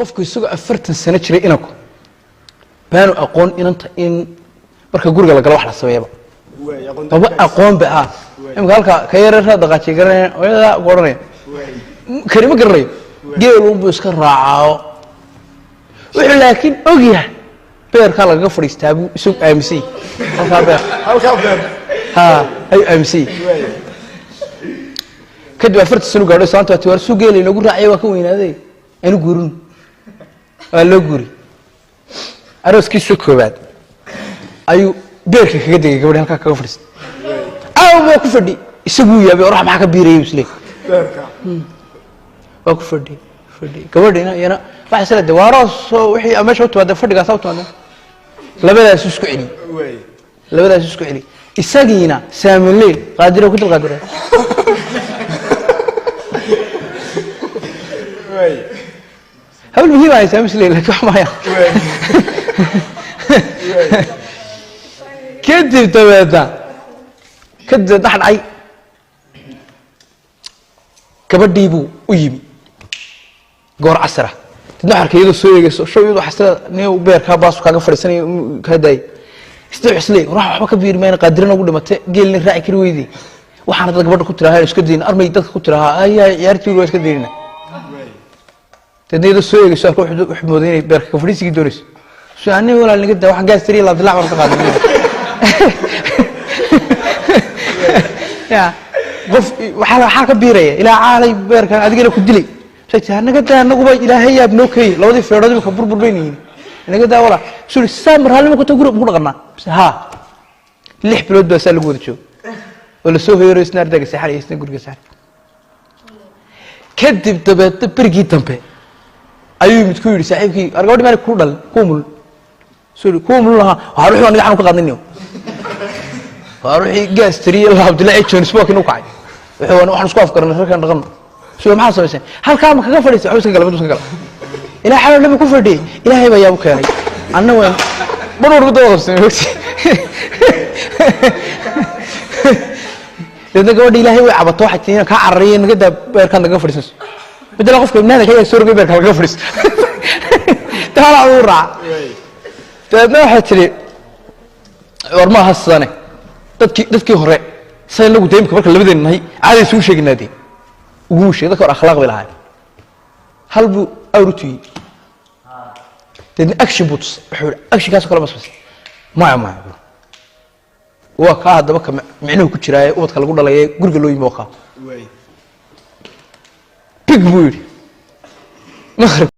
qofku isagu 40 sano jiray inanku baanu aqoon inanta in marka guriga la galo wax la sameeyaba baba aqoon baa imka halka ka yareerada dhaqaaji garanay oo goranay karima garay geel uu iska raacaa wuxuu laakiin ogyahay beerka laga fariistaa buu isoo aaminsan halka beer ay aaminsan kadib 40 sano gaadhay saanta war soo geelay lagu raacay waa ka weynaaday anu guurin waa loo guuri arooskiisa koobaad ayuu beerka kaga degay gabadha halka kaga fariistay aw ku fadhi isagu yaabay oo maxaa ka biiray isle beerka waa ku fadhi gabadhina yana waxa sala dawaaraas wixii ameesha u taada fadhiga sawtaan labadaas isku celi isagiina saamilay qaadiro ku dul qaadiro هل مهم هاي سامس لي لك وحمايا كذب تبعتا كذب ضحن عي كبدي بو ويبي قور عسرة تنحر كيدو سوية شو يدو حسرة نيو بير كاباس وكاقا فرساني كهداي استوحس لي وراح وحبا كبير ماينا قادرين اقول لما قيل لي راعي كرويدي وحانا تلقى برد كنت لها اسكدين ارمي دادك كنت لها اي يارتي لو اسكدين تدني السوق يسوق روح مودين بيرك كفريسي يدورس شو أنا ولا اللي قد واحد قاعد يستري الله طلع مرة قادم يا قف وحاجة كبيرة إلى عالي بيرك أنا أدقي له كدلي شيء أنا قد أنا قبل إلى هي ابنوكي لو ذي فرادي بكبر بربيني أنا قد ولا شو السامر هل ما كنت أقول بقول قرنا بس ها اللي بلود بس اللي قلت شو ولا سوق يورس نار دقة سحر يسنى قرقة سحر كذب تبى برجي تنبه ayuu mid ku yiri saaxiibkii argawdi meel ku dhal kuumul laha waxa ruuxu aniga xanu ka qadnino waa ruuxi gaastri la Abdullaahi Jones smoke inuu kacay waxaan isku afkarnay halkan dhaqan soo maxaa sameeyay halka ma kaga fadhiisay wuxuu iska galay iska galay ilaa xalal laba ku fadhiyay ilaahay baa yaa u keenay anna waan bador ku doodasay dadka gabadha ilaahay way cabato waxa tiin ka carariyeen naga beerkan naga fadhiisay بدل قفك ابنادك هي سورق بيرك على قفرس تعال عورع تبنا حتري ورما هالسنة تذكي هراء سين لو قدامك برك اللي بدين هي عادي سوي شيء النادي وش ذكر أخلاق بالعالم هل بو أوروتي تدني أكشن بوتس حول أكشن كاس كلام بس ما هو كهذا بك معناه كتير وتخلى قول الله يقول له يموقع بيج بوي مخرب